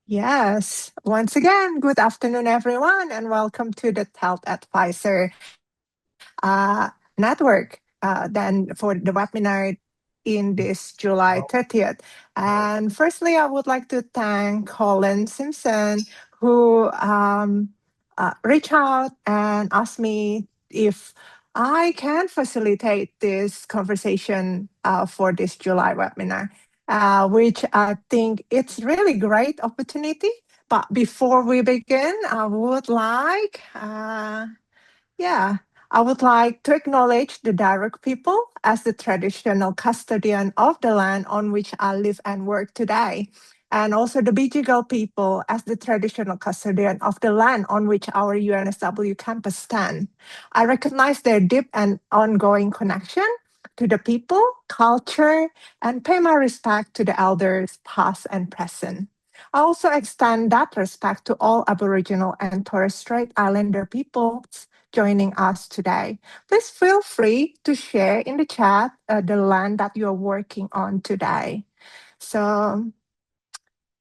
Yes, once again, good afternoon, everyone, and welcome to the TELedvisor network then for the webinar in this July 30th. And firstly, I would like to thank Colin Simpson, who reached out and asked me if I can facilitate this conversation for this July webinar, which I think it's really great opportunity. But before we begin, I would like to acknowledge the Darug people as the traditional custodian of the land on which I live and work today, and also the Bijigal people as the traditional custodian of the land on which our UNSW campus stands. I recognize their deep and ongoing connection to the people, culture, and pay my respect to the elders past and present. I also extend that respect to all Aboriginal and Torres Strait Islander peoples joining us today. Please feel free to share in the chat the land that you're working on today. So,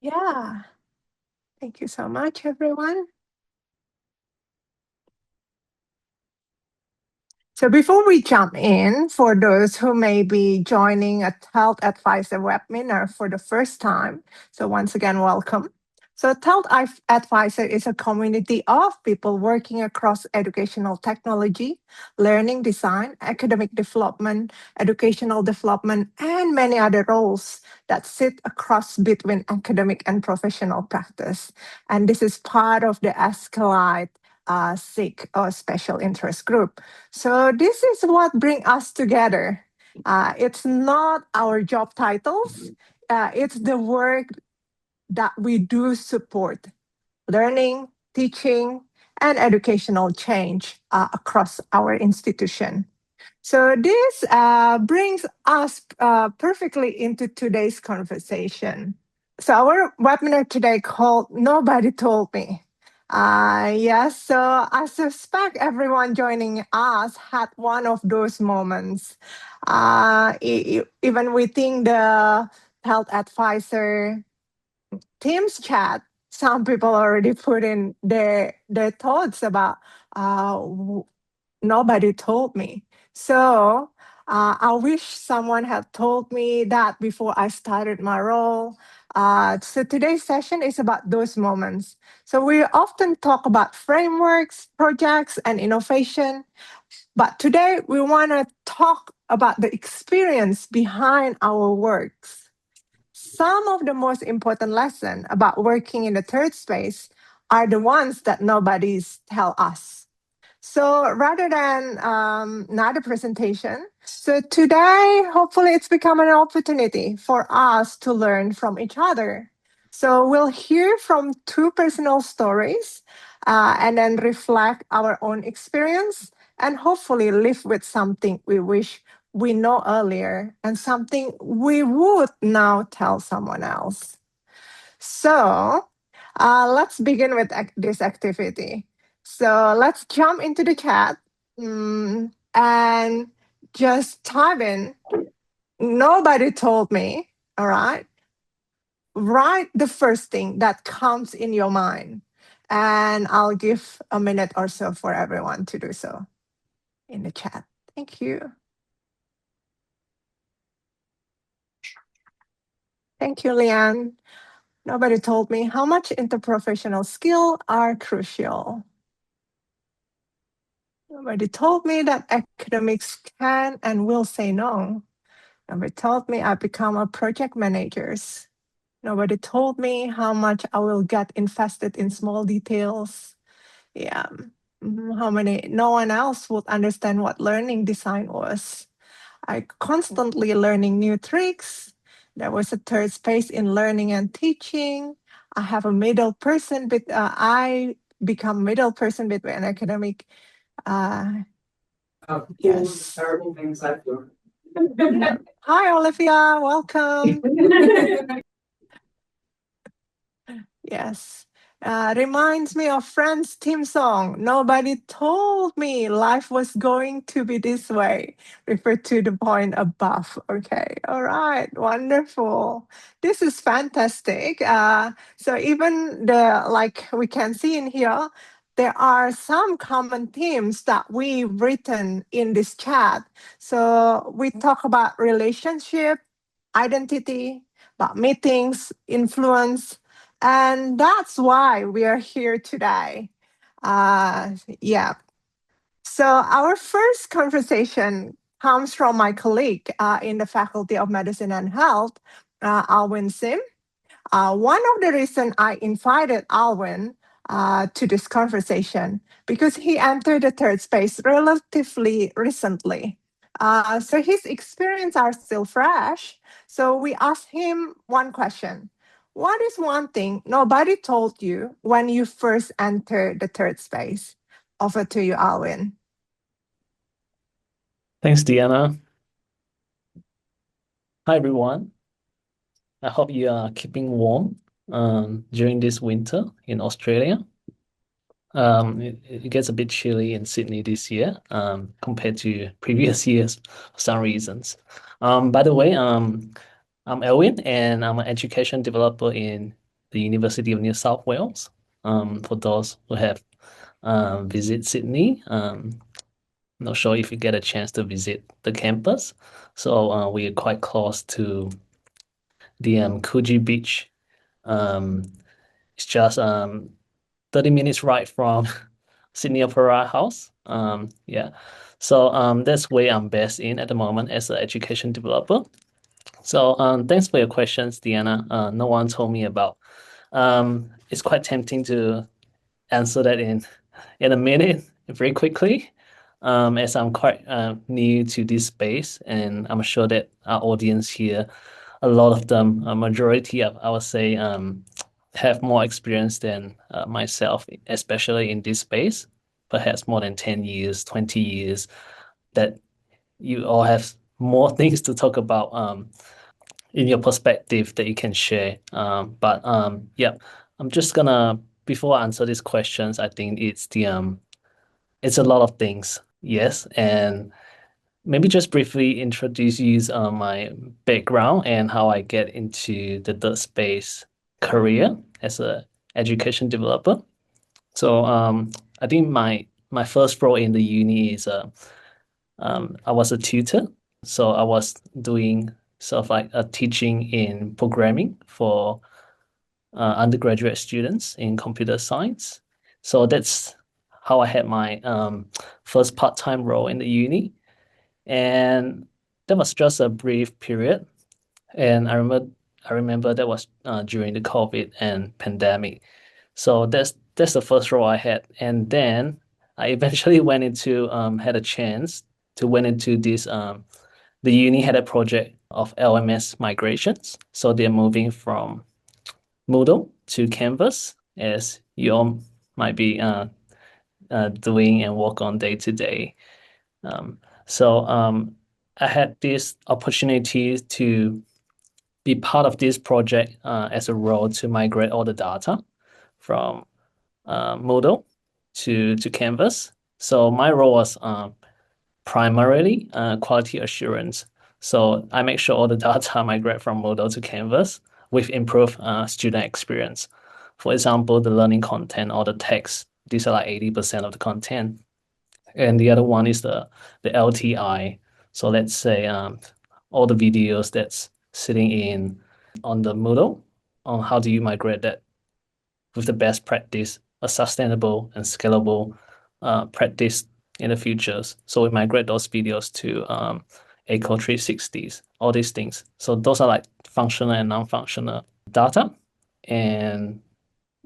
yeah, thank you so much, everyone. So before we jump in, for those who may be joining a TELedvisor webinar for the first time, so once again, welcome. So TELedvisor is a community of people working across educational technology, learning design, academic development, educational development, and many other roles that sit across between academic and professional practice. And this is part of the Escalate SIG or special interest group. So this is what brings us together. It's not our job titles. It's the work that we do support learning, teaching, and educational change across our institution. So this brings us perfectly into today's conversation. So our webinar today called Nobody Told Me. Yes, so I suspect everyone joining us had one of those moments. Even within the TELedvisor Teams chat, some people already put in their thoughts about nobody told me. So I wish someone had told me that before I started my role. So today's session is about those moments. So we often talk about frameworks, projects, and innovation. But today we want to talk about the experience behind our works. Some of the most important lessons about working in the third space are the ones that nobody's tell us. So rather than another presentation, so today, hopefully it's become an opportunity for us to learn from each other. So we'll hear from two personal stories and then reflect our own experience and hopefully live with something we wish we know earlier and something we would now tell someone else. So let's begin with this activity. So let's jump into the chat and just type in, nobody told me, all right? Write the first thing that comes in your mind. And I'll give a minute or so for everyone to do so in the chat. Thank you. Thank you, Leanne. Nobody told me how much interprofessional skill are crucial. Nobody told me that academics can and will say no. Nobody told me I become a project manager. Nobody told me how much I will get invested in small details. Yeah. No one else would understand what learning design was. I constantly learning new tricks. There was a third space in learning and teaching. I have a middle person, but I become middle person between academic. Yes. Terrible things I've learned. Hi, Olivia. Welcome. Yes. Reminds me of Friends' theme song. Nobody told me life was going to be this way. Refer to the point above. Okay, all right, wonderful. This is fantastic. So even the like we can see in here, there are some common themes that we've written in this chat. So we talk about relationship, identity, about meetings, influence, and that's why we are here today. Yeah. So our first conversation comes from my colleague in the Faculty of Medicine and Health, Aylwin Sim. One of the reasons I invited Alwyn to this conversation because he entered the third space relatively recently. So his experience are still fresh. So we asked him one question. What is one thing nobody told you when you first entered the third space? Over to you, Alwyn. Thanks, Deanna. Hi, everyone. I hope you are keeping warm during this winter in Australia. It gets a bit chilly in Sydney this year compared to previous years for some reasons. By the way, I'm Elwin, and I'm an education developer in the University of New South Wales. For those who have visit Sydney, not sure if you get a chance to visit the campus. So we are quite close to the Coogee Beach. Um, it's just 30 minutes ride from Sydney Opera House. Yeah. So that's where I'm based in at the moment as an education developer. So thanks for your questions, Deanna. No one told me about. It's quite tempting to answer that in a minute very quickly. As I'm quite new to this space, and I'm sure that our audience here, a lot of them, a majority of, I would say, have more experience than myself, especially in this space, perhaps more than 10 years, 20 years, that you all have more things to talk about in your perspective that you can share. But yeah, I'm just gonna, before I answer these questions, I think it's a lot of things, yes, and maybe just briefly introduce you my background and how I get into the third space career as a education developer. So I think my first role in the uni is I was a tutor. So I was doing sort of like a teaching in programming for undergraduate students in computer science. So that's how I had my first part-time role in the uni. And that was just a brief period. And I remember that was during the COVID and pandemic. So that's the first role I had. And then I eventually went into had a chance to went into this the uni had a project of LMS migrations. So they're moving from Moodle to Canvas, as you all might be doing and work on day to day. So I had this opportunity to be part of this project as a role to migrate all the data from Moodle to Canvas. So my role was primarily quality assurance. So I make sure all the data migrate from Moodle to Canvas with improved student experience. For example, the learning content or the text, these are like 80% of the content. And the other one is the LTI. So let's say all the videos that's sitting in on the Moodle, on how do you migrate that with the best practice, a sustainable and scalable practice in the futures. So we migrate those videos to Eco 360s, all these things. So those are like functional and non-functional data. And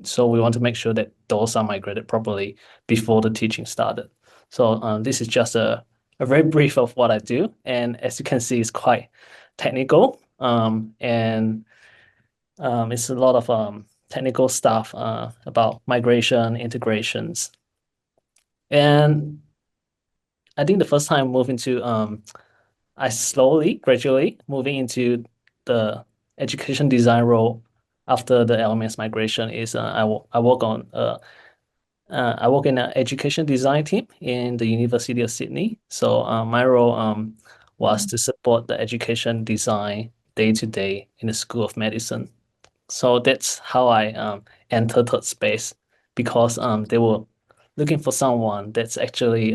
so we want to make sure that those are migrated properly before the teaching started. So this is just a very brief of what I do. And as you can see, it's quite technical. And it's a lot of technical stuff about migration, integrations. And I think the first time moving to, I slowly, gradually moving into the education design role, after the LMS migration is I work on I work in an education design team in the University of Sydney. So my role was to support the education design day to day in the School of Medicine. So that's how I entered third space because they were looking for someone that's actually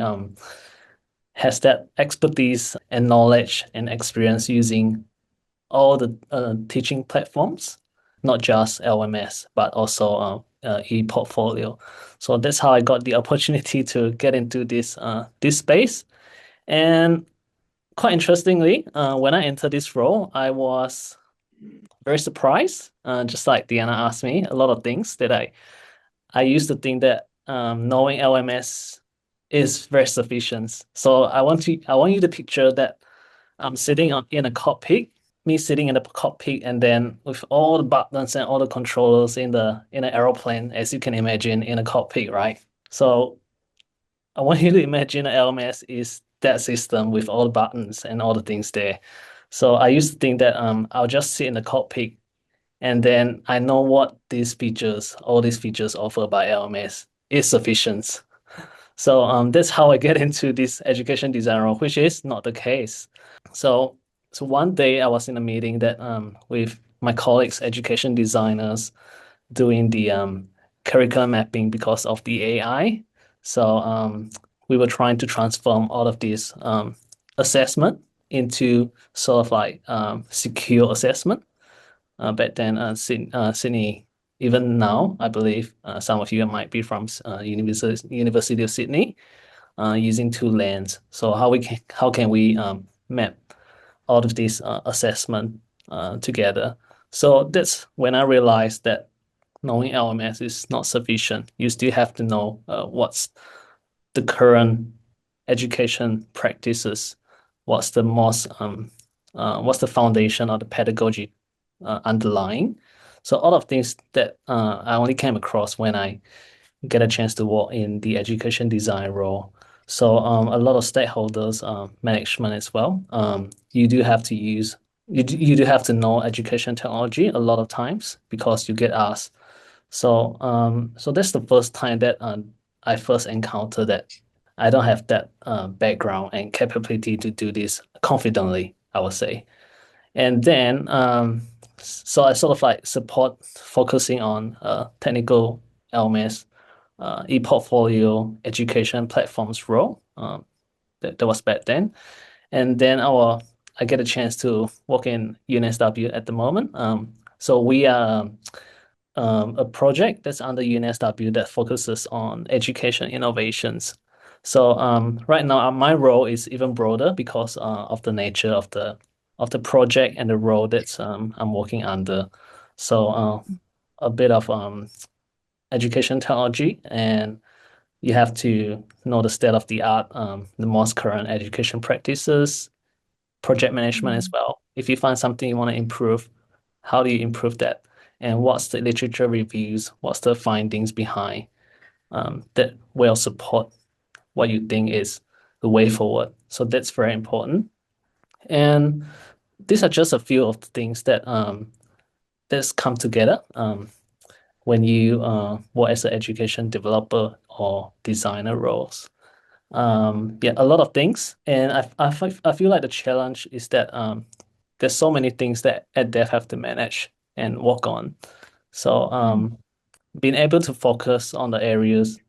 has that expertise and knowledge and experience using all the teaching platforms, not just LMS, but also e-portfolio. So that's how I got the opportunity to get into this space. And quite interestingly, when I entered this role, I was very surprised. Just like Diana asked me, a lot of things that I used to think that knowing LMS is very sufficient. So I want you to picture that I'm sitting in a cockpit, me sitting in the cockpit, and then with all the buttons and all the controllers in an aeroplane, as you can imagine, in a cockpit, right? So I want you to imagine an LMS is that system with all the buttons and all the things there. So I used to think that I'll just sit in the cockpit and then I know what all these features offered by LMS is sufficient. So that's how I get into this education design role, which is not the case. So so one day I was in a meeting that with my colleagues, education designers, doing the curriculum mapping because of the AI. So we were trying to transform all of this assessment into sort of like secure assessment. Back then, Sydney, even now, I believe some of you might be from University of Sydney, using two lens. So how can we map all of these assessment together? So that's when I realized that knowing LMS is not sufficient. You still have to know what's the current education practices, what's the foundation or the pedagogy underlying. So all of things that I only came across when I get a chance to work in the education design role. So a lot of stakeholders, management as well. You do have to you do have to know education technology a lot of times because you get asked. So so that's the first time that I first encountered that I don't have that background and capability to do this confidently, I would say. And then so I sort of like support focusing on technical LMS, e-portfolio education platforms role. That was back then. And then I get a chance to work in UNSW at the moment. So we are a project that's under UNSW that focuses on education innovations. So right now, my role is even broader because of the nature of the project and the role that's I'm working under. So a bit of education technology, and you have to know the state of the art, the most current education practices, project management as Mm, well. If you find something you want to improve, how do you improve that? And what's the literature reviews? What's the findings behind that will support what you think is the way forward? So that's very important. And these are just a few of the things that that's come together when you work as an education developer or designer roles. Yeah, a lot of things, and I feel like the challenge is that there's so many things that at dev have to manage and work on. So mm, being able to focus on the areas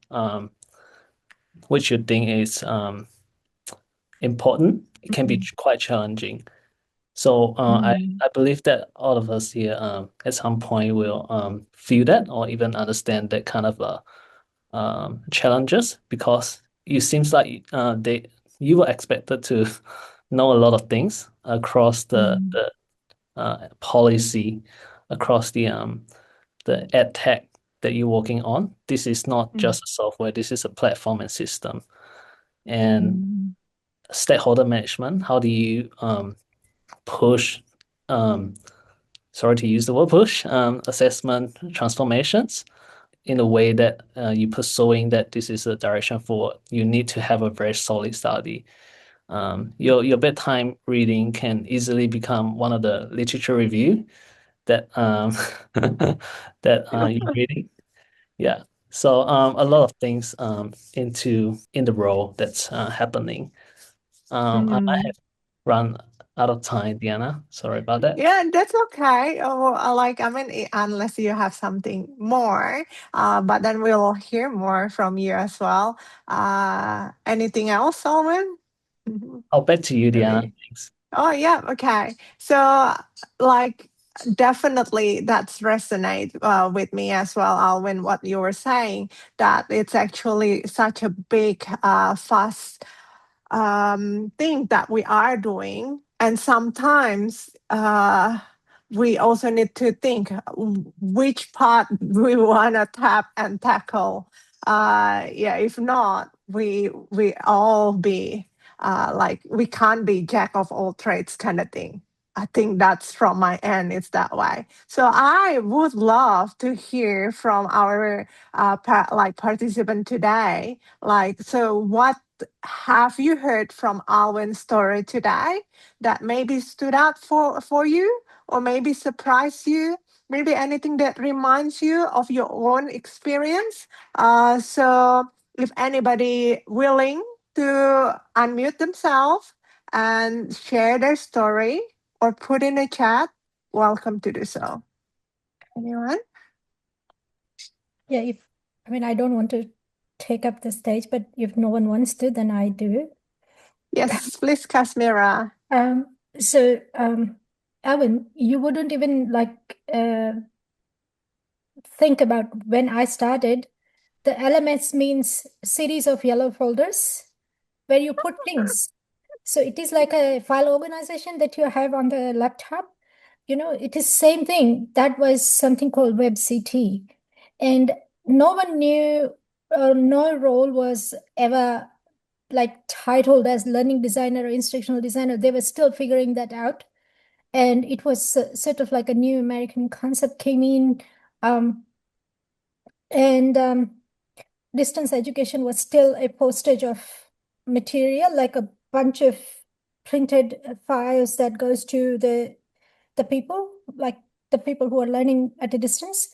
which you think is important, it can be mm, quite challenging. So mm, I believe that all of us here at some point will feel that or even understand that kind of challenges because it seems like you were expected to know a lot of things across mm, the policy, across the ed tech that you're working on. This is not mm, just a software, this is a platform and system. And mm, stakeholder management, how do you push, um, sorry to use the word push, assessment transformations in a way that you're pursuing that this is a direction forward. You need to have a very solid study. Your bedtime reading can easily become one of the literature review, that that you're reading. Yeah. So a lot of things in the role that's happening. I might Mm. have run out of time, Diana. Sorry about that. Yeah, that's okay. Like, I mean, unless you have something more, but then we'll hear more from you as well. Anything else, Solomon? Mhm. I'll back to you, Diana. Maybe. Thanks. Oh, yeah. Okay. So, like, definitely that's resonate with me as well, Alvin, what you were saying, that it's actually such a big, fast thing that we are doing. And sometimes we also need to think which part we want to tap and tackle. Yeah, if not, we all be like we can't be jack of all trades kind of thing. I think that's from my end. It's that way. So I would love to hear from our like participant today. Like, so what have you heard from Alwyn's story today that maybe stood out for you or maybe surprised you? Maybe anything that reminds you of your own experience. So if anybody willing to unmute themselves and share their story or put in a chat, welcome to do so. Anyone? Yeah, if I mean, I don't want to take up the stage, but if no one wants to, then I do. Yes, please, Kasmira. Alan, you wouldn't even like think about when I started. The LMS means series of yellow folders where you put things. So it is like a file organization that you have on the laptop. It is same thing. That was something called WebCT. And no one knew, no role was ever like titled as learning designer or instructional designer. They were still figuring that out. And it was sort of like a new American concept came in. Um, and distance education was still a postage of material, like a bunch of printed files that goes to the people, like the people who are learning at a distance.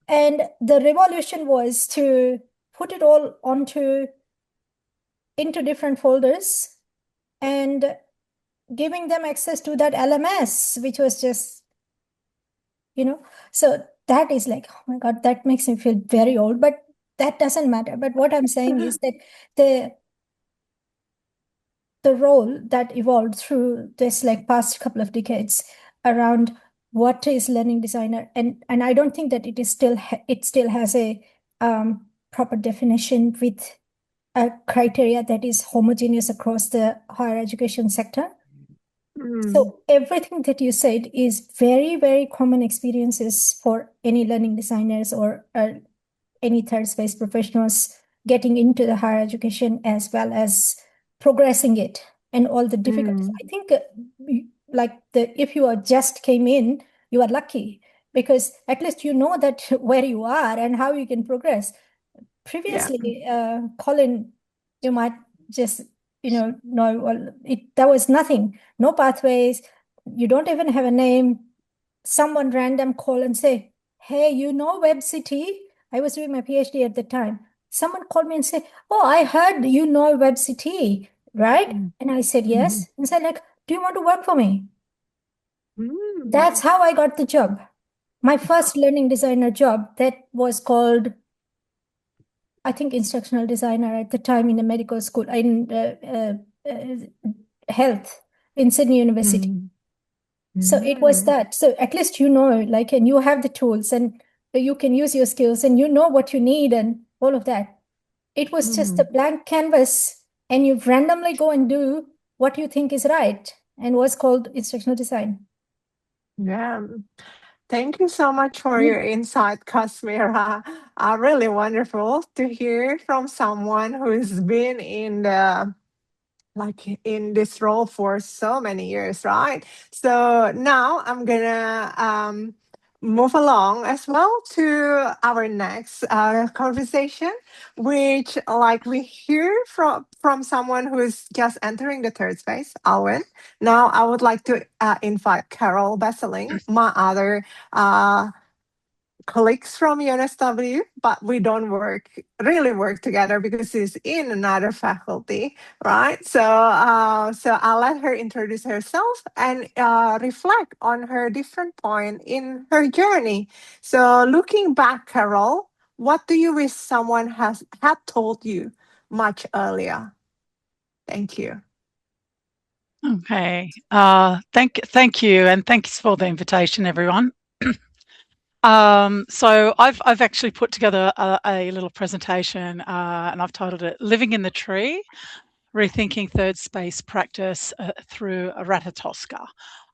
And the revolution was to put it all into different folders and giving them access to that LMS, which was just, so that is like, oh my God, that makes me feel very old, but that doesn't matter. But what I'm saying is that the the role that evolved through this like past couple of decades around what is learning designer, and I don't think that it still has a proper definition with a criteria that is homogeneous across the higher education sector. Mm, So everything that you said is very, very common experiences for any learning designers or any third space professionals getting into the higher education as well as progressing it and all the difficulties. mm, I think like if you are just came in, you are lucky because at least you know that where you are and how you can progress. yeah. Previously, Colin, you might just, know, well, there was nothing, no pathways. You don't even have a name. Someone random call and say, hey, WebCity? I was doing my PhD at the time. Someone called me and said, oh, I heard you know WebCity, right? Mm, And I said, mhm, yes. And said, like, do you want to work for me? mm, That's how I got the job. My first learning designer job that was called, I think, instructional designer at the time in a medical school in health in Sydney University. mm, So it was mm, that. So at least like, and you have the tools and you can use your skills and you know what you need and all of that. It was just a mm. blank canvas and you randomly go and do what you think is right and was called instructional design. Yeah. Thank you so much for Mm. your insight, Kasmira. Really wonderful to hear from someone who's been in the like in this role for so many years, right? So now I'm gonna move along as well to our next conversation, which like we hear from someone who is just entering the third space, Aylwin. Now I would like to invite Carrol Besseling, my other colleagues from UNSW, but we don't really work together because she's in another faculty, right? So I'll let her introduce herself and reflect on her different point in her journey. So looking back, Carol, what do you wish someone had told you much earlier? Thank you. Okay. Thank you, and thanks for the invitation, everyone. So I've actually put together a little presentation, and I've titled it "Living in the Tree: Rethinking Third Space Practice through Ratatoska."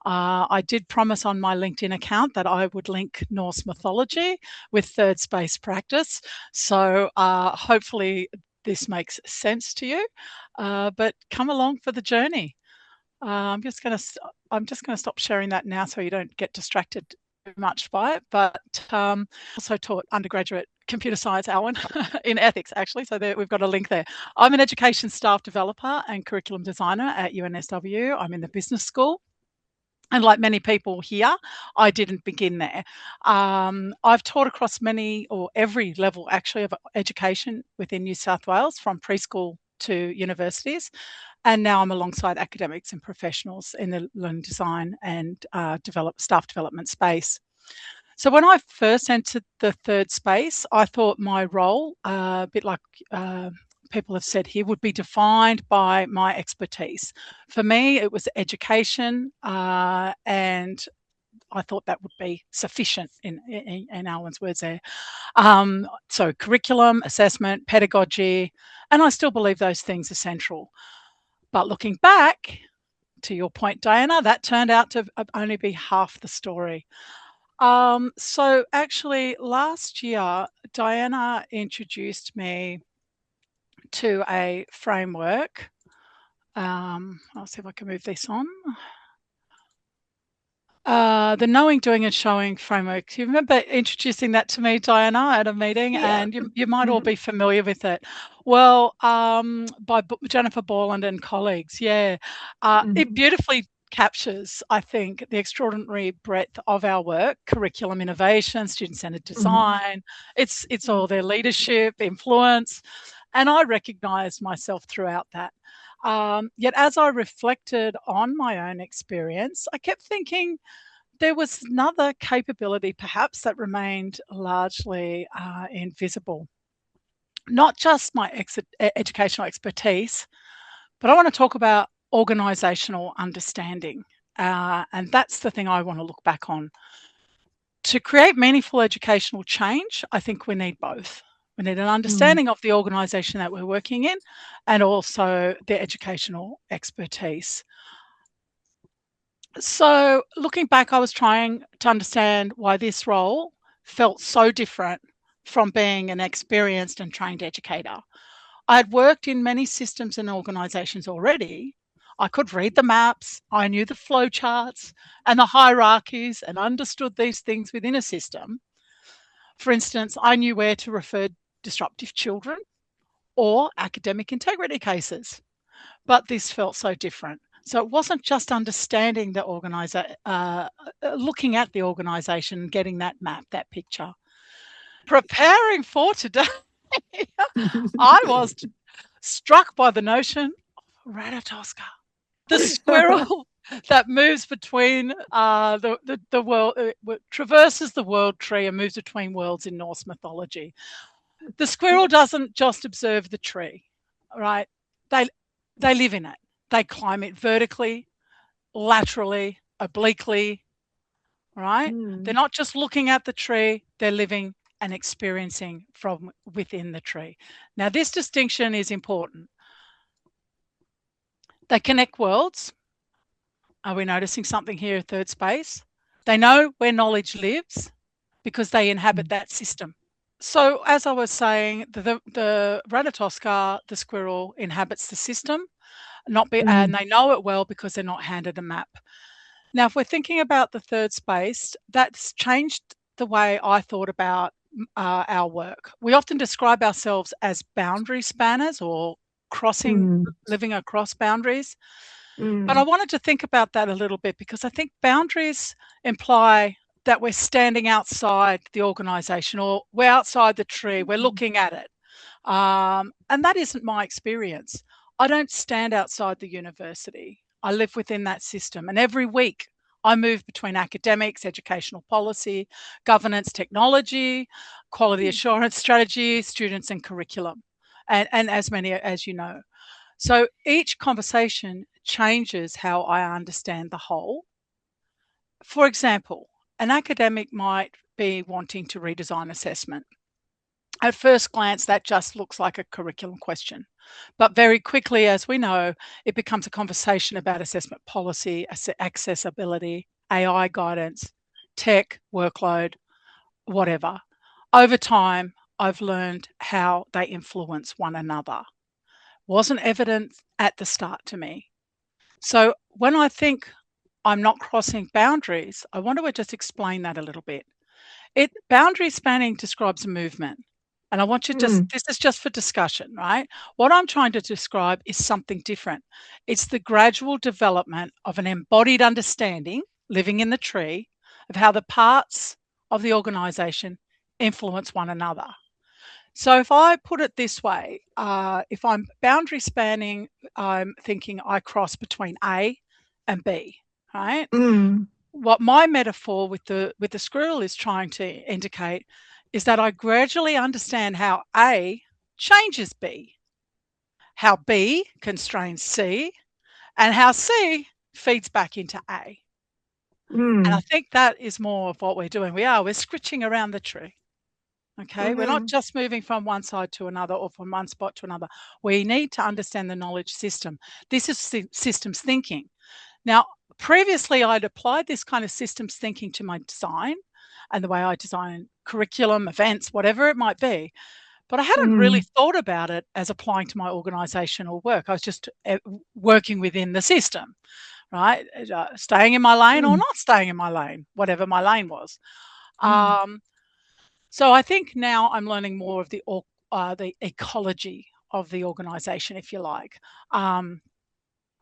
I did promise on my LinkedIn account that I would link Norse mythology with third space practice. So hopefully this makes sense to you. But come along for the journey. I'm just going to stop sharing that now so you don't get distracted too much by it. But also taught undergraduate computer science, Aylwin, in ethics, actually. So we've got a link there. I'm an education staff developer and curriculum designer at UNSW. I'm in the business school. And like many people here, I didn't begin there. I've taught across many or every level, actually, of education within New South Wales, from preschool to universities. And now I'm alongside academics and professionals in the learning design and staff development space. So when I first entered the third space, I thought my role, a bit like people have said here, would be defined by my expertise. For me, it was education, and I thought that would be sufficient in Aylwin's words there. So curriculum, assessment, pedagogy, and I still believe those things are central. But looking back, to your point, Diana, that turned out to only be half the story. So actually last year, Diana introduced me to a framework. I'll see if I can move this on. The knowing, doing and showing framework. Do you remember introducing that to me, Diana, at a meeting? Yeah. And you might all be familiar with it. Well, by Jennifer Borland and colleagues, yeah. It beautifully captures, I think, the extraordinary breadth of our work: curriculum innovation, student-centered design. It's all their leadership, influence, and I recognised myself throughout that. Yet as I reflected on my own experience, I kept thinking there was another capability perhaps that remained largely invisible. Not just my educational expertise, but I want to talk about organisational understanding. And that's the thing I want to look back on. To create meaningful educational change, I think we need both. We need an understanding of the organisation that we're working in and also the educational expertise. So looking back, I was trying to understand why this role felt so different from being an experienced and trained educator. I had worked in many systems and organisations already. I could read the maps, I knew the flow charts and the hierarchies and understood these things within a system. For instance, I knew where to refer disruptive children or academic integrity cases, but this felt so different. So it wasn't just understanding the looking at the organisation, getting that map, that picture. Preparing for today, I was struck by the notion of Ratatoska, the squirrel that moves between the world, traverses the world tree and moves between worlds in Norse mythology. The squirrel doesn't just observe the tree, right? They live in it. They climb it vertically, laterally, obliquely, right? They're not just looking at the tree, they're living and experiencing from within the tree. Now, this distinction is important. They connect worlds. Are we noticing something here at third space? They know where knowledge lives because they inhabit that system. So as I was saying, the Ratatoska, the squirrel, inhabits the system, and they know it well because they're not handed a map. Now, if we're thinking about the third space, that's changed the way I thought about our work. We often describe ourselves as boundary spanners or living across boundaries. But I wanted to think about that a little bit because I think boundaries imply that we're standing outside the organisation or we're outside the tree, we're looking at it. And that isn't my experience. I don't stand outside the university. I live within that system. And every week I move between academics, educational policy, governance, technology, quality assurance strategy, students and curriculum, and as many as you know. So each conversation changes how I understand the whole. For example, an academic might be wanting to redesign assessment. At first glance, that just looks like a curriculum question. But very quickly, as we know, it becomes a conversation about assessment policy, accessibility, AI guidance, tech, workload, whatever. Over time, I've learned how they influence one another. Wasn't evident at the start to me. So when I think I'm not crossing boundaries, I want to just explain that a little bit. Boundary spanning describes a movement. And I want you this is just for discussion, right? What I'm trying to describe is something different. It's the gradual development of an embodied understanding, living in the tree, of how the parts of the organisation influence one another. So if I put it this way, if I'm boundary spanning, I'm thinking I cross between A and B, right? What my metaphor with the squirrel is trying to indicate is that I gradually understand how A changes B, how B constrains C, and how C feeds back into A. And I think that is more of what we're doing. We're scritching around the tree. Okay, we're not just moving from one side to another or from one spot to another. We need to understand the knowledge system. This is systems thinking. Now, previously, I'd applied this kind of systems thinking to my design and the way I design curriculum, events, whatever it might be. But I hadn't really thought about it as applying to my organizational work. I was just working within the system, right? Staying in my lane or not staying in my lane, whatever my lane was. So I think now I'm learning more of the ecology of the organization, if you like,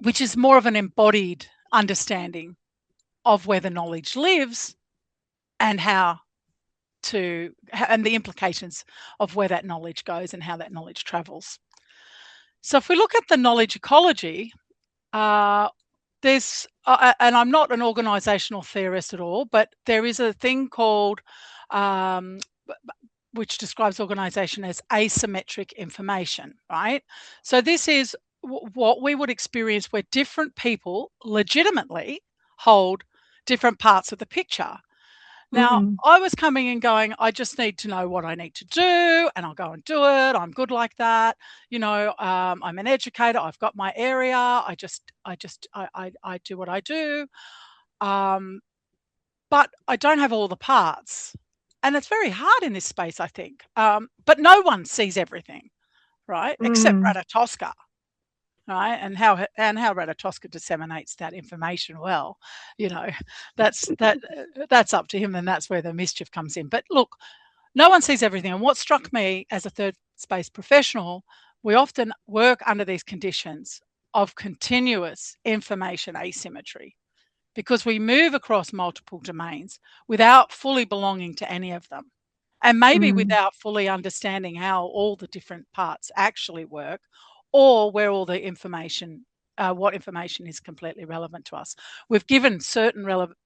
which is more of an embodied understanding of where the knowledge lives and and the implications of where that knowledge goes and how that knowledge travels. So if we look at the knowledge ecology, there's, and I'm not an organizational theorist at all, but there is a thing called, which describes organization as asymmetric information, right? So this is what we would experience where different people legitimately hold different parts of the picture. Now, I was coming and going, I just need to know what I need to do, and I'll go and do it. I'm good like that. You know, I'm an educator. I've got my area. I do what I do. But I don't have all the parts. And it's very hard in this space, I think. But no one sees everything, right? Except Ratatoska. Right, and how Ratatoska disseminates that information well, you know, that's up to him, and that's where the mischief comes in. But look, no one sees everything. And what struck me as a third space professional, we often work under these conditions of continuous information asymmetry because we move across multiple domains without fully belonging to any of them. And maybe without fully understanding how all the different parts actually work, or where all the information, what information is completely relevant to us. We've given certain relevant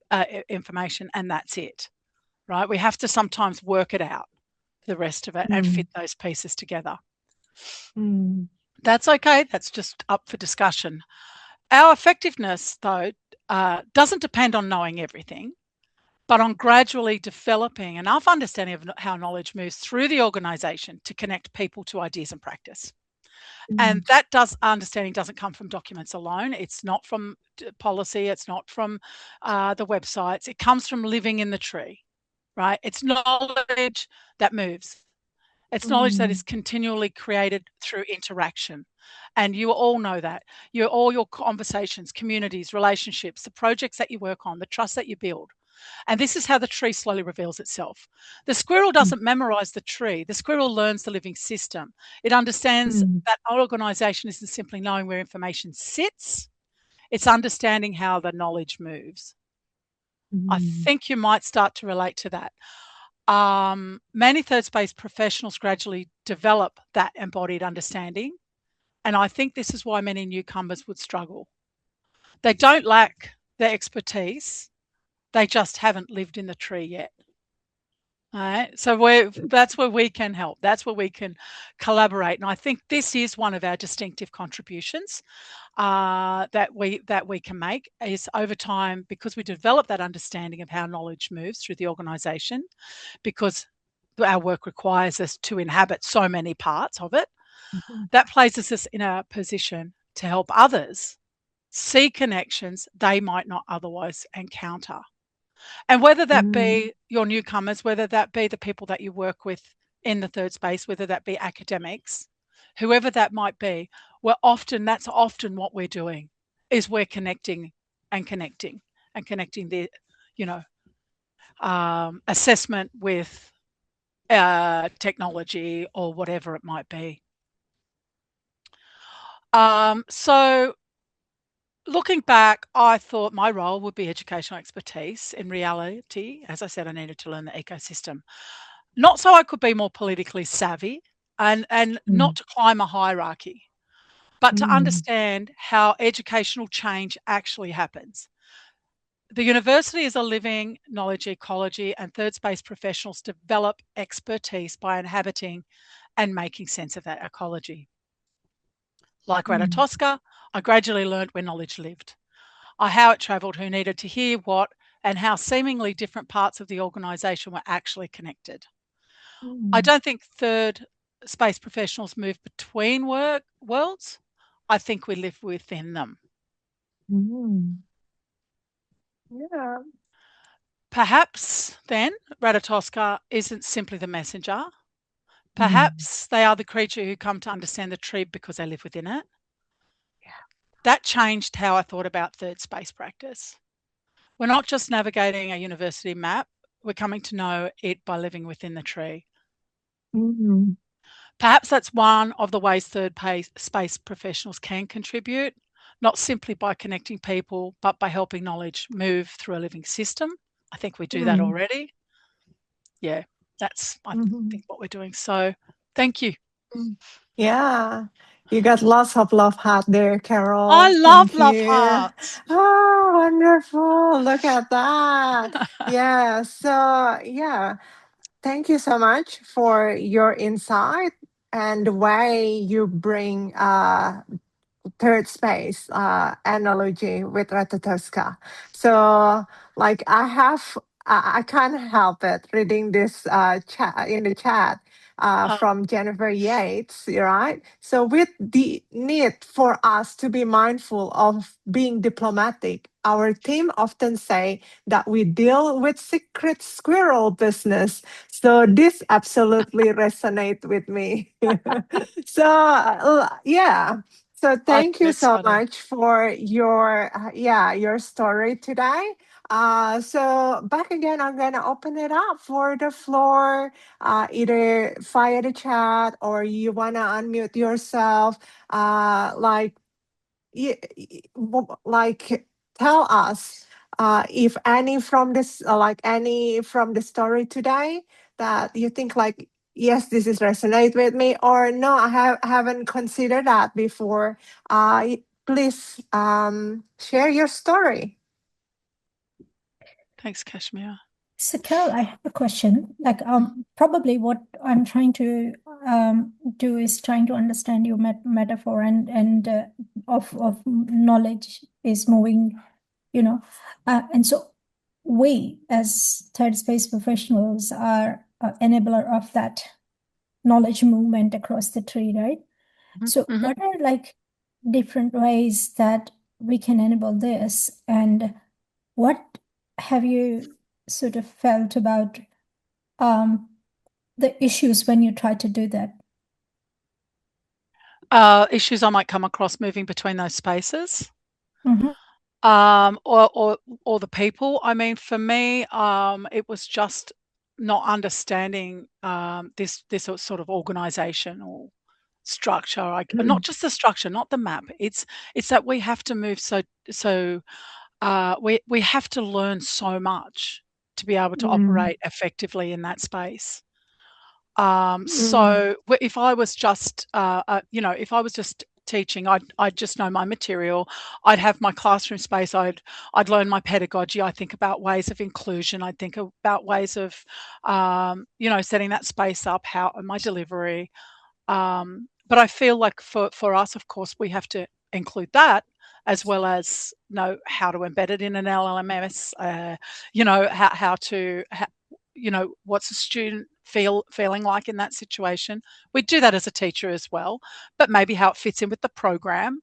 information and that's it, right? We have to sometimes work it out, the rest of it, and fit those pieces together. That's okay. That's just up for discussion. Our effectiveness, though, doesn't depend on knowing everything, but on gradually developing enough understanding of how knowledge moves through the organisation to connect people to ideas and practice. And that understanding doesn't come from documents alone. It's not from policy. It's not from the websites. It comes from living in the tree, right? It's knowledge that moves. It's knowledge that is continually created through interaction. And you all know that. All your conversations, communities, relationships, the projects that you work on, the trust that you build, And this is how the tree slowly reveals itself. The squirrel doesn't memorize the tree. The squirrel learns the living system. It understands that organization isn't simply knowing where information sits. It's understanding how the knowledge moves. I think you might start to relate to that. Many third space professionals gradually develop that embodied understanding. And I think this is why many newcomers would struggle. They don't lack the expertise. They just haven't lived in the tree yet. All right. So that's where we can help. That's where we can collaborate. And I think this is one of our distinctive contributions that we can make is over time, because we develop that understanding of how knowledge moves through the organisation, because our work requires us to inhabit so many parts of it. That places us in a position to help others see connections they might not otherwise encounter. And whether that be your newcomers, whether that be the people that you work with in the third space, whether that be academics, whoever that might be, that's often what we're doing, is we're connecting the, assessment with technology or whatever it might be. So looking back, I thought my role would be educational expertise. In reality, as I said, I needed to learn the ecosystem. Not so I could be more politically savvy and not to climb a hierarchy, but to understand how educational change actually happens. The university is a living knowledge ecology, and third space professionals develop expertise by inhabiting and making sense of that ecology. Like Ratatoska, I gradually learned where knowledge lived, how it travelled, who needed to hear what, and how seemingly different parts of the organisation were actually connected. I don't think third space professionals move between worlds. I think we live within them. Yeah. Perhaps then Ratatoska isn't simply the messenger. Perhaps they are the creature who come to understand the tree because they live within it. That changed how I thought about third space practice. We're not just navigating a university map, we're coming to know it by living within the tree. Perhaps that's one of the ways third space professionals can contribute, not simply by connecting people, but by helping knowledge move through a living system. I think we do that already. Yeah, that's, I think, what we're doing. So thank you. Yeah. You got lots of love heart there, Carol. I love Thank love you. hearts. Oh, wonderful. Look at that. Yeah. So, yeah. Thank you so much for your insight and the way you bring third space analogy with Ratatoska. So, like, I can't help it reading this chat in the chat from Jennifer Yates, right? So, with the need for us to be mindful of being diplomatic, our team often say that we deal with secret squirrel business. So this absolutely resonate with me. So yeah. So thank you so much for your your story today. So back again, I'm gonna open it up for the floor, either via the chat or you wanna unmute yourself. Like, like tell us if any from this, like any from the story today that you think like yes, this is resonate with me, or no, haven't considered that before. Please share your story. Thanks, Kashmir. So, Carol, I have a question. Like, probably what I'm trying to do is trying to understand your metaphor and of knowledge is moving, and so we as third space professionals are enabler of that knowledge movement across the tree, right? So, what are like different ways that we can enable this, and what have you sort of felt about the issues when you try to do that? Issues I might come across moving between those spaces. or the people. I mean, for me, it was just not understanding this sort of organizational structure. Not just the structure, not the map. It's that we have to move we have to learn so much to be able to operate effectively in that space. So if I was just, if I was just teaching, I'd just know my material. I'd have my classroom space. I'd learn my pedagogy. I think about ways of inclusion. I'd think about ways of, setting that space up. How my delivery. But I feel like for us, of course, we have to include that as well as know how to embed it in an LLMS. What's a student feeling like in that situation. We do that as a teacher as well, but maybe how it fits in with the program.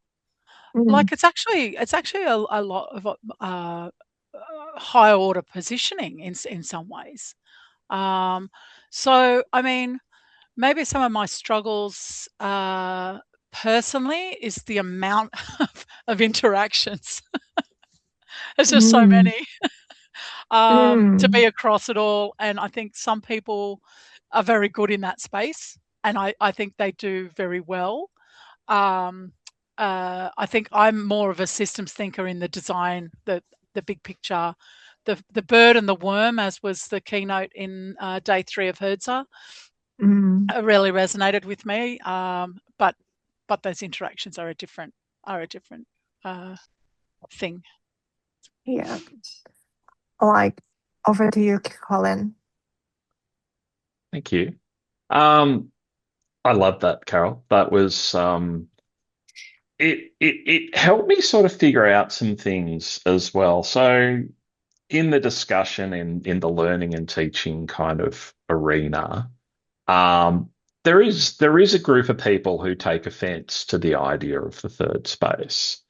Like it's actually a lot of higher order positioning in some ways. So I mean, maybe some of my struggles personally is the amount of interactions. There's just so many to be across it all. And I think some people are very good in that space. And I think they do very well. I think I'm more of a systems thinker in the design, the big picture, the bird and the worm, as was the keynote in day 3 of Hertzer. Really resonated with me, but those interactions are a different thing. Yeah. Like, over to you, Colin. Thank you. I love that, Carol. That was it helped me sort of figure out some things as well. So in the discussion in the learning and teaching kind of arena, there is a group of people who take offense to the idea of the third space.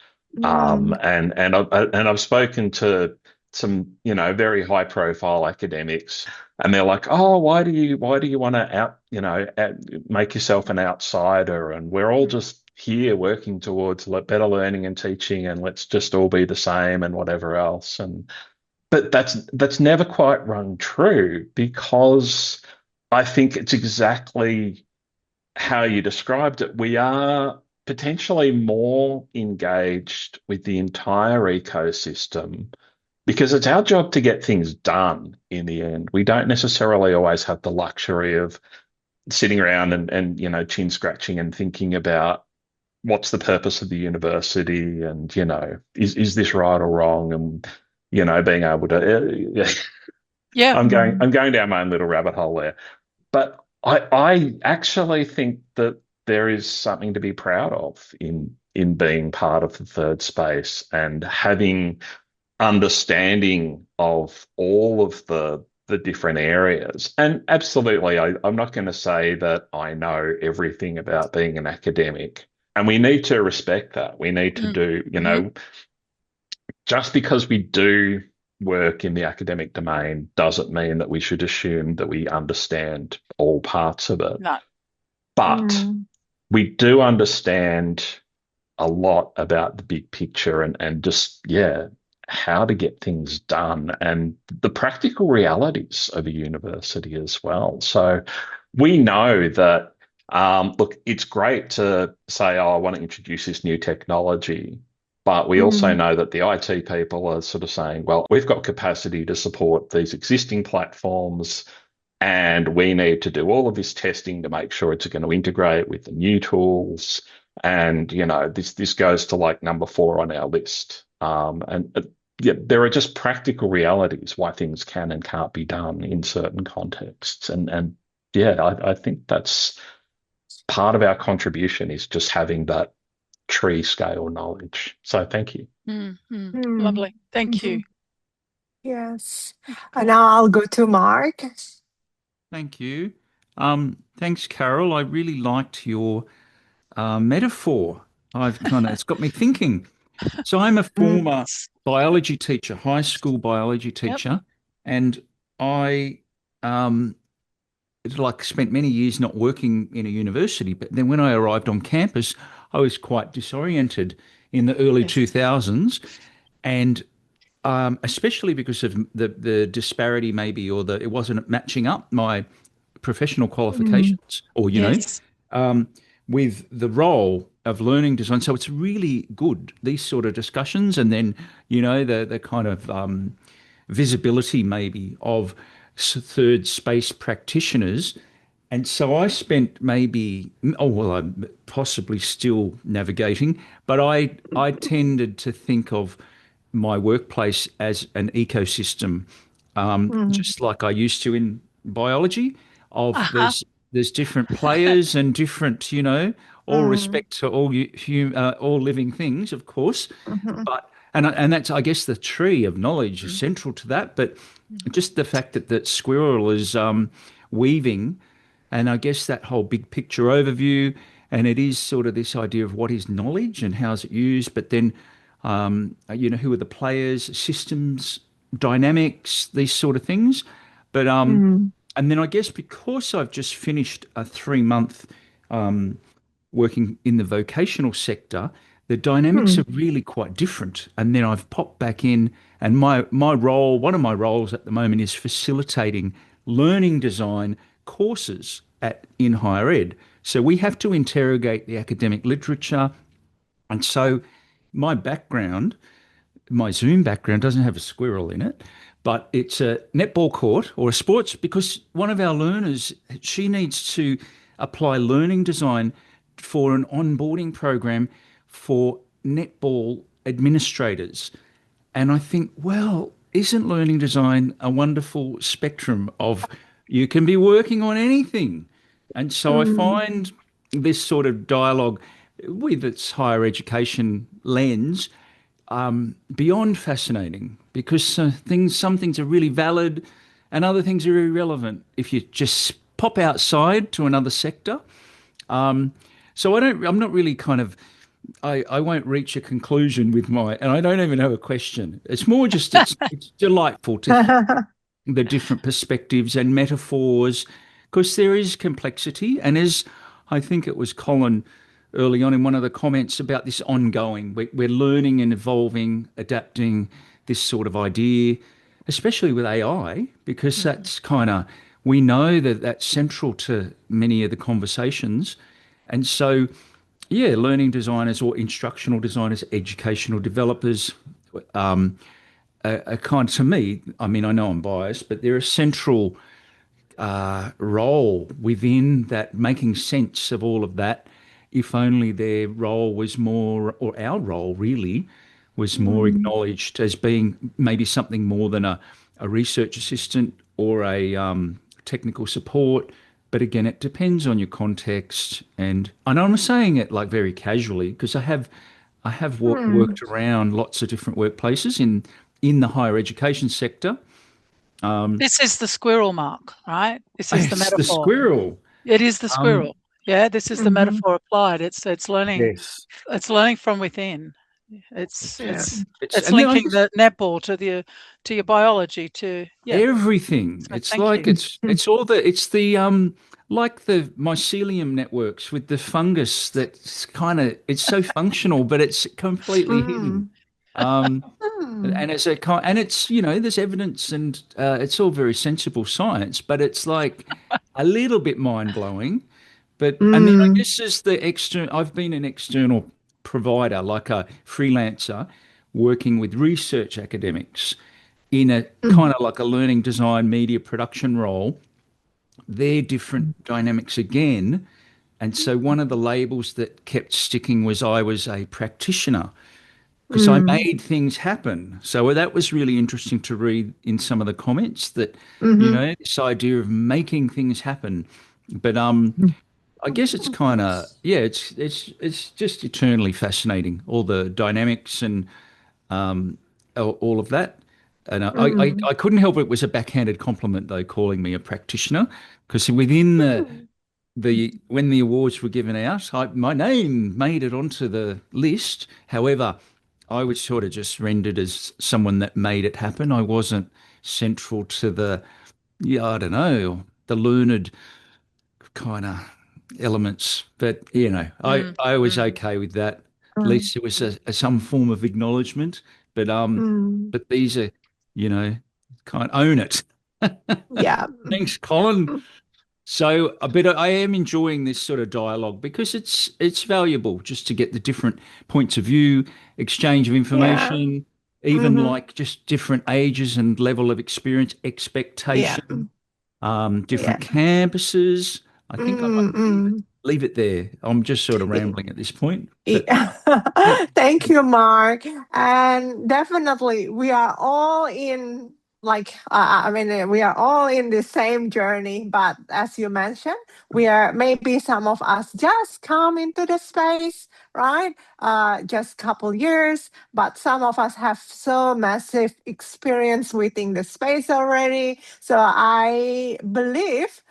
And I've spoken to some, very high profile academics, and they're like, oh, why do you want to make yourself an outsider? And we're all just here working towards better learning and teaching, and let's just all be the same and whatever else. But that's never quite rung true, because I think it's exactly how you described it. We are potentially more engaged with the entire ecosystem because it's our job to get things done in the end. We don't necessarily always have the luxury of sitting around and chin scratching and thinking about what's the purpose of the university, and is this right or wrong, and being able to I'm going down my own little rabbit hole there. But I actually think that there is something to be proud of in being part of the third space and having understanding of all of the different areas. And absolutely, I'm not going to say that I know everything about being an academic. And we need to respect that. We need to do, just because we do work in the academic domain doesn't mean that we should assume that we understand all parts of it. No. But we do understand a lot about the big picture and just, how to get things done and the practical realities of a university as well. So we know that, look, it's great to say, oh, I want to introduce this new technology. But we also know that the IT people are sort of saying, well, we've got capacity to support these existing platforms, and we need to do all of this testing to make sure it's going to integrate with the new tools. And, this goes to like number 4 on our list. There are just practical realities why things can and can't be done in certain contexts. I think that's part of our contribution, is just having that tree scale knowledge. So thank you. Lovely. Thank you. Yes. And now I'll go to Mark. Thank you. Thanks, Carol. I really liked your metaphor. It's got me thinking. So I'm a former biology teacher, high school biology teacher, and I spent many years not working in a university. But then when I arrived on campus, I was quite disoriented in the early 2000s. And especially because of the disparity, maybe, or it wasn't matching up my professional qualifications, or Yes. with the role of learning design. So it's really good, these sort of discussions, and then the kind of visibility maybe of third space practitioners. And so I spent maybe, oh well, I'm possibly still navigating, but I tended to think of my workplace as an ecosystem, just like I used to in biology. Of Uh-huh. there's different players and different, all respect to all living things, of course, but and that's, I guess, the tree of knowledge is central to that. But just the fact that squirrel is weaving, and I guess that whole big picture overview, and it is sort of this idea of what is knowledge and how is it used, but then who are the players, systems, dynamics, these sort of things. But and then I guess because I've just finished a 3 month working in the vocational sector, the dynamics are really quite different. And then I've popped back in, and my role, one of my roles at the moment, is facilitating learning design courses in higher ed. So we have to interrogate the academic literature. And so my background, my Zoom background, doesn't have a squirrel in it, but it's a netball court or a sports, because one of our learners, she needs to apply learning design for an onboarding program for netball administrators. And I think, well, isn't learning design a wonderful spectrum of, you can be working on anything? And so I find this sort of dialogue with its higher education lens beyond fascinating, because some things are really valid and other things are irrelevant if you just pop outside to another sector. So I'm not really kind of, I won't reach a conclusion with and I don't even have a question. It's more just, it's delightful to hear the different perspectives and metaphors, because there is complexity. And as I think it was Colin early on in one of the comments about this ongoing, we're learning and evolving, adapting this sort of idea, especially with AI, because that's kind of, we know that that's central to many of the conversations. And so, yeah, learning designers or instructional designers, educational developers, are kind, to me, I mean, I know I'm biased, but they're a central role within that, making sense of all of that. If only their role was more, or our role really, was more acknowledged as being maybe something more than a research assistant or a technical support. But again, it depends on your context. And I'm saying it like very casually, because I have worked around lots of different workplaces in the higher education sector. This is the squirrel, Mark, right? This is the It's the metaphor. squirrel. It is the Um, squirrel. Yeah, this is the metaphor applied. It's learning. yes. It's learning from within. It's Yeah. it's It's it's and then I linking just the netball to your biology to yeah. everything. So It's thank like you. it's all the like the mycelium networks with the fungus, that's kind of, it's so functional, but it's completely hidden. Um, and as a kind, and it's, there's evidence, and it's all very sensible science, but it's like a little bit mind blowing. But and then I guess as the external, I've been an external provider, like a freelancer, working with research academics in a kind of like a learning design media production role. They're different dynamics again. And so one of the labels that kept sticking was I was a practitioner, because I made things happen. So that was really interesting to read in some of the comments, that, this idea of making things happen. But I guess it's kind of, yeah, it's just eternally fascinating, all the dynamics and all of that. And I couldn't help it. It was a backhanded compliment, though, calling me a practitioner, because within the when the awards were given out, my name made it onto the list. However, I was sort of just rendered as someone that made it happen. I wasn't central to yeah, I don't know, the learned kind of elements. But I was okay with that. At least it was some form of acknowledgement. but these are, kind of own it. Yeah. Thanks, Colin. So I am enjoying this sort of dialogue because it's valuable just to get the different points of view, exchange of Yeah. information, even like just different ages and level of experience, Yeah. expectation, different campuses. I think I might leave it there. I'm just sort of rambling at this point. But yeah. Thank you, Mark. And definitely, we are all in, we are all in the same journey. But as you mentioned, maybe some of us just come into the space, right? Just couple years, but some of us have so massive experience within the space already. So I believe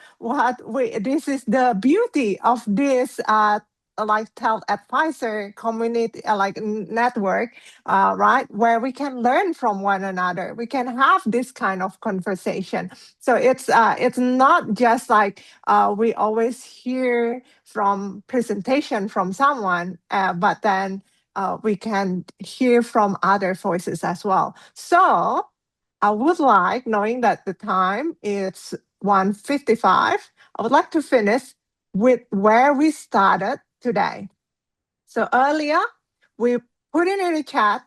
this is the beauty of this like TELedvisor community, network, right, where we can learn from one another. We can have this kind of conversation. So it's not just like we always hear from presentation from someone, but then we can hear from other voices as well. So I would like, knowing that the time is 1:55, I would like to finish with where we started today. So earlier, we put it in the chat,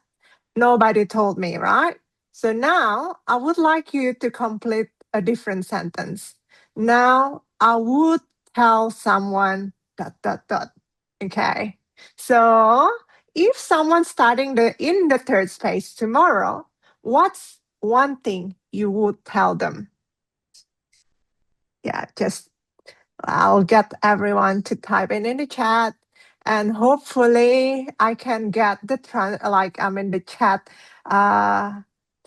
nobody told me, right? So now I would like you to complete a different sentence. Now I would tell someone ... Okay. So if someone's starting in the third space tomorrow, what's one thing you would tell them? Yeah, I'll get everyone to type in the chat, and hopefully I can get the chat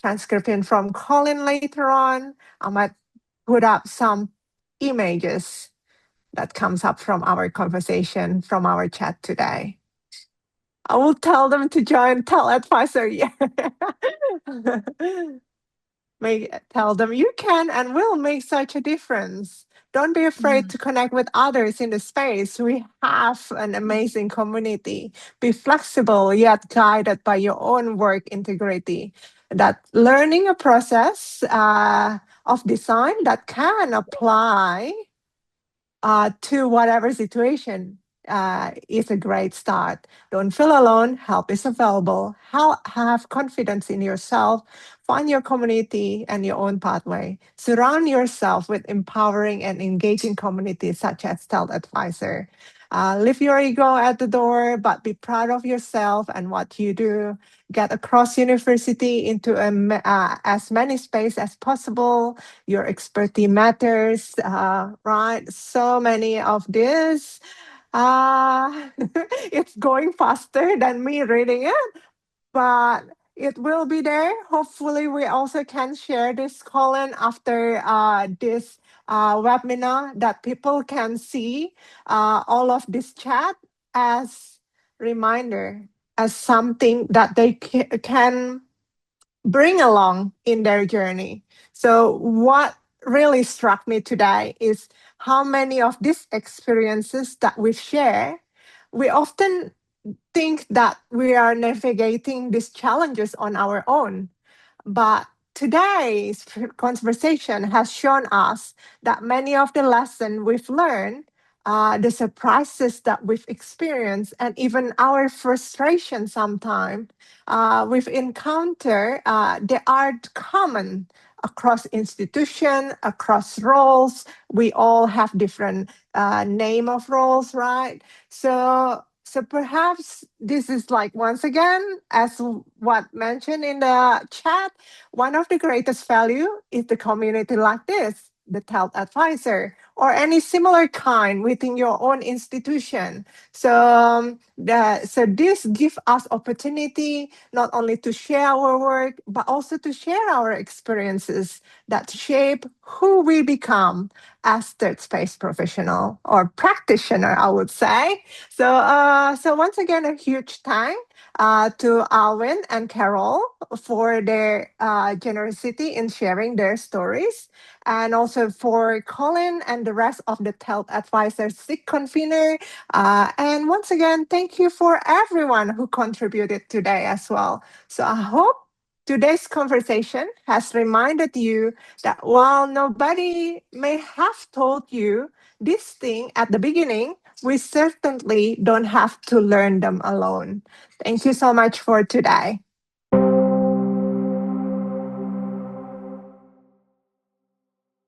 transcription from Colin later on. I might put up some images that comes up from our conversation from our chat today. I will tell them to join TELedvisor. Yeah. Tell them you can and will make such a difference. Don't be afraid to connect with others in the space. We have an amazing community. Be flexible yet guided by your own work integrity. That learning a process of design that can apply to whatever situation is a great start. Don't feel alone. Help is available. Have confidence in yourself. Find your community and your own pathway. Surround yourself with empowering and engaging communities such as TELedvisor. Leave your ego at the door, but be proud of yourself and what you do. Get across university into as many space as possible. Your expertise matters, right? So many of this. It's going faster than me reading it, but it will be there. Hopefully, we also can share this, Colin, after this webinar, that people can see all of this chat as reminder, as something that they can bring along in their journey. So what really struck me today is how many of these experiences that we share, we often think that we are navigating these challenges on our own. But today's conversation has shown us that many of the lessons we've learned, the surprises that we've experienced, and even our frustration sometimes we've encountered, they are common across institution, across roles. We all have different name of roles, right? So perhaps this is like, once again, as what mentioned in the chat, one of the greatest value is the community like this, the TELedvisor, or any similar kind within your own institution. So this gives us opportunity not only to share our work, but also to share our experiences that shape who we become as third space professional or practitioner, I would say. So once again, a huge thank to Aylwin and Carrol for their generosity in sharing their stories, and also for Colin and the rest of the TELedvisor SIG convener. And once again, thank you for everyone who contributed today as well. So I hope Today's conversation has reminded you that while nobody may have told you this thing at the beginning, we certainly don't have to learn them alone. Thank you so much for today.